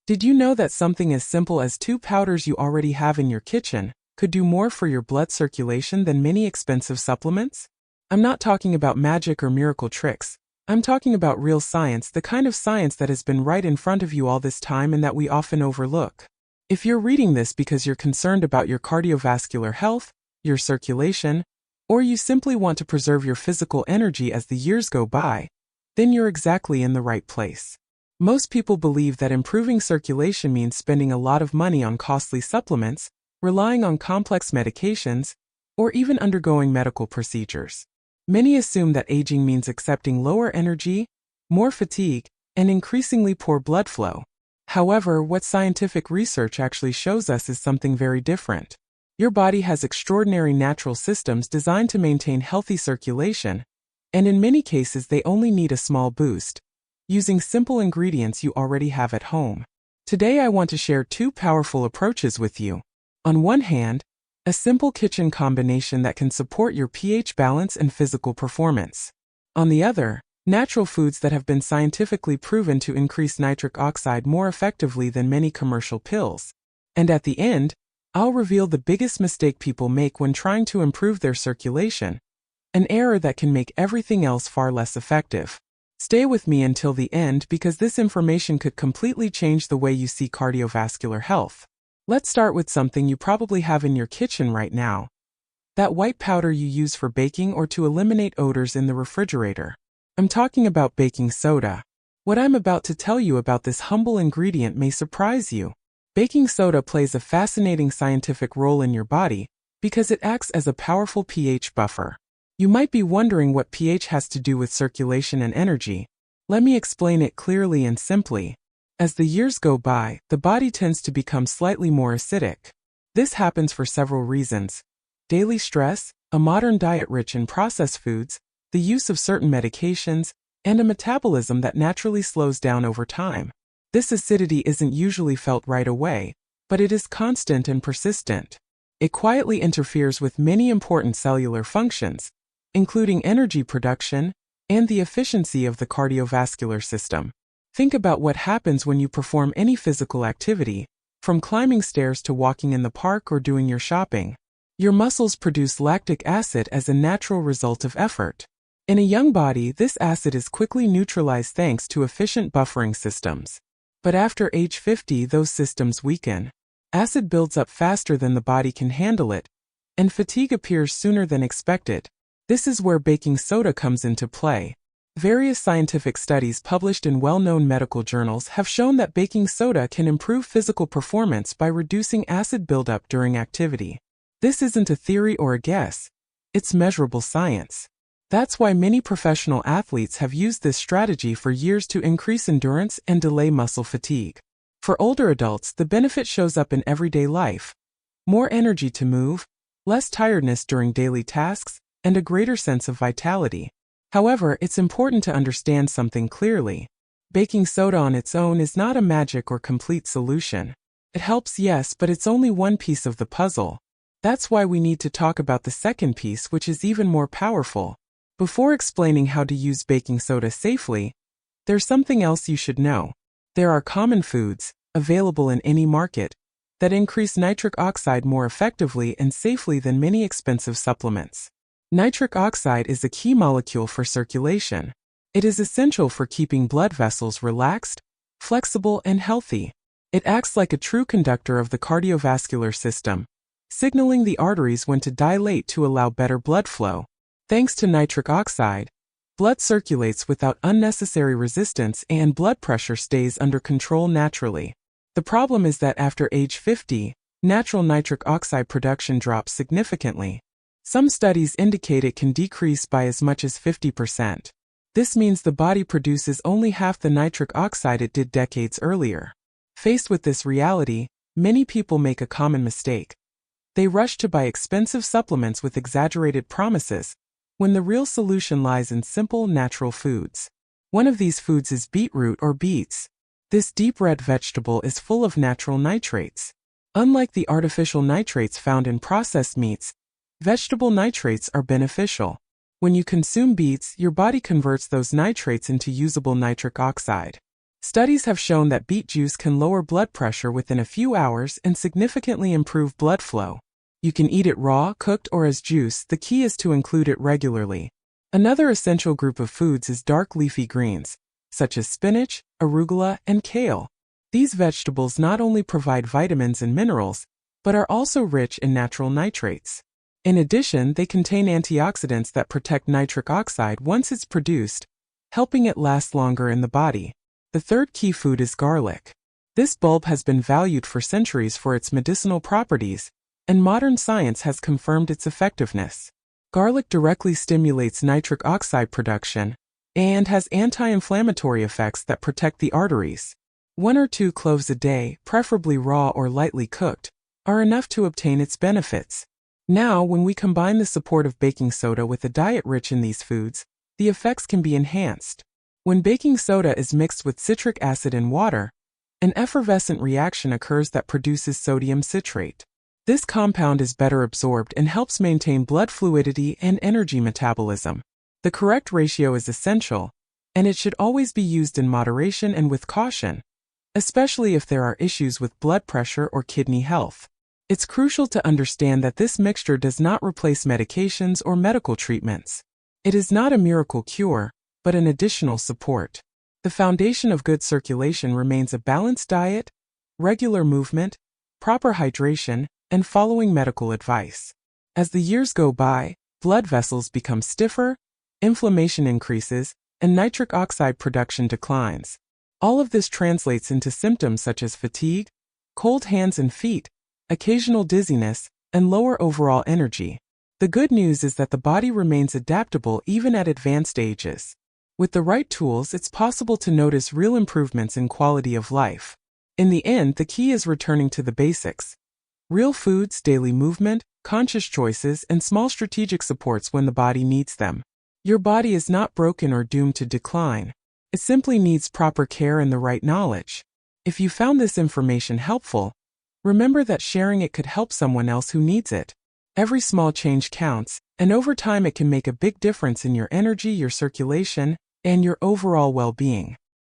Did you know that something as simple as 2 powders you already have in your kitchen could do more for your blood circulation than many expensive supplements? I'm not talking about magic or miracle tricks. I'm talking about real science, the kind of science that has been right in front of you all this time and that we often overlook. If you're reading this because you're concerned about your cardiovascular health, your circulation, or you simply want to preserve your physical energy as the years go by, then you're exactly in the right place. Most people believe that improving circulation means spending a lot of money on costly supplements, relying on complex medications, or even undergoing medical procedures. Many assume that aging means accepting lower energy, more fatigue, and increasingly poor blood flow. However, what scientific research actually shows us is something very different. Your body has extraordinary natural systems designed to maintain healthy circulation, and in many cases they only need a small boost, using simple ingredients you already have at home. Today I want to share 2 powerful approaches with you. On one hand, a simple kitchen combination that can support your pH balance and physical performance. On the other, natural foods that have been scientifically proven to increase nitric oxide more effectively than many commercial pills. And at the end, I'll reveal the biggest mistake people make when trying to improve their circulation, an error that can make everything else far less effective. Stay with me until the end because this information could completely change the way you see cardiovascular health. Let's start with something you probably have in your kitchen right now. That white powder you use for baking or to eliminate odors in the refrigerator. I'm talking about baking soda. What I'm about to tell you about this humble ingredient may surprise you. Baking soda plays a fascinating scientific role in your body because it acts as a powerful pH buffer. You might be wondering what pH has to do with circulation and energy. Let me explain it clearly and simply. As the years go by, the body tends to become slightly more acidic. This happens for several reasons: daily stress, a modern diet rich in processed foods, the use of certain medications, and a metabolism that naturally slows down over time. This acidity isn't usually felt right away, but it is constant and persistent. It quietly interferes with many important cellular functions, including energy production and the efficiency of the cardiovascular system. Think about what happens when you perform any physical activity, from climbing stairs to walking in the park or doing your shopping. Your muscles produce lactic acid as a natural result of effort. In a young body, this acid is quickly neutralized thanks to efficient buffering systems. But after age 50, those systems weaken. Acid builds up faster than the body can handle it, and fatigue appears sooner than expected. This is where baking soda comes into play. Various scientific studies published in well-known medical journals have shown that baking soda can improve physical performance by reducing acid buildup during activity. This isn't a theory or a guess. It's measurable science. That's why many professional athletes have used this strategy for years to increase endurance and delay muscle fatigue. For older adults, the benefit shows up in everyday life: more energy to move, less tiredness during daily tasks, and a greater sense of vitality. However, it's important to understand something clearly. Baking soda on its own is not a magic or complete solution. It helps, yes, but it's only one piece of the puzzle. That's why we need to talk about the second piece, which is even more powerful. Before explaining how to use baking soda safely, there's something else you should know. There are common foods, available in any market, that increase nitric oxide more effectively and safely than many expensive supplements. Nitric oxide is a key molecule for circulation. It is essential for keeping blood vessels relaxed, flexible, and healthy. It acts like a true conductor of the cardiovascular system, signaling the arteries when to dilate to allow better blood flow. Thanks to nitric oxide, blood circulates without unnecessary resistance and blood pressure stays under control naturally. The problem is that after age 50, natural nitric oxide production drops significantly. Some studies indicate it can decrease by as much as 50%. This means the body produces only half the nitric oxide it did decades earlier. Faced with this reality, many people make a common mistake. They rush to buy expensive supplements with exaggerated promises, when the real solution lies in simple, natural foods. One of these foods is beetroot or beets. This deep red vegetable is full of natural nitrates. Unlike the artificial nitrates found in processed meats, vegetable nitrates are beneficial. When you consume beets, your body converts those nitrates into usable nitric oxide. Studies have shown that beet juice can lower blood pressure within a few hours and significantly improve blood flow. You can eat it raw, cooked, or as juice. The key is to include it regularly. Another essential group of foods is dark leafy greens, such as spinach, arugula, and kale. These vegetables not only provide vitamins and minerals, but are also rich in natural nitrates. In addition, they contain antioxidants that protect nitric oxide once it's produced, helping it last longer in the body. The third key food is garlic. This bulb has been valued for centuries for its medicinal properties, and modern science has confirmed its effectiveness. Garlic directly stimulates nitric oxide production and has anti-inflammatory effects that protect the arteries. 1 or 2 cloves a day, preferably raw or lightly cooked, are enough to obtain its benefits. Now, when we combine the support of baking soda with a diet rich in these foods, the effects can be enhanced. When baking soda is mixed with citric acid and water, an effervescent reaction occurs that produces sodium citrate. This compound is better absorbed and helps maintain blood fluidity and energy metabolism. The correct ratio is essential, and it should always be used in moderation and with caution, especially if there are issues with blood pressure or kidney health. It's crucial to understand that this mixture does not replace medications or medical treatments. It is not a miracle cure, but an additional support. The foundation of good circulation remains a balanced diet, regular movement, proper hydration, and following medical advice. As the years go by, blood vessels become stiffer, inflammation increases, and nitric oxide production declines. All of this translates into symptoms such as fatigue, cold hands and feet, occasional dizziness, and lower overall energy. The good news is that the body remains adaptable even at advanced ages. With the right tools, it's possible to notice real improvements in quality of life. In the end, the key is returning to the basics. Real foods, daily movement, conscious choices, and small strategic supports when the body needs them. Your body is not broken or doomed to decline. It simply needs proper care and the right knowledge. If you found this information helpful, remember that sharing it could help someone else who needs it. Every small change counts, and over time it can make a big difference in your energy, your circulation, and your overall well-being.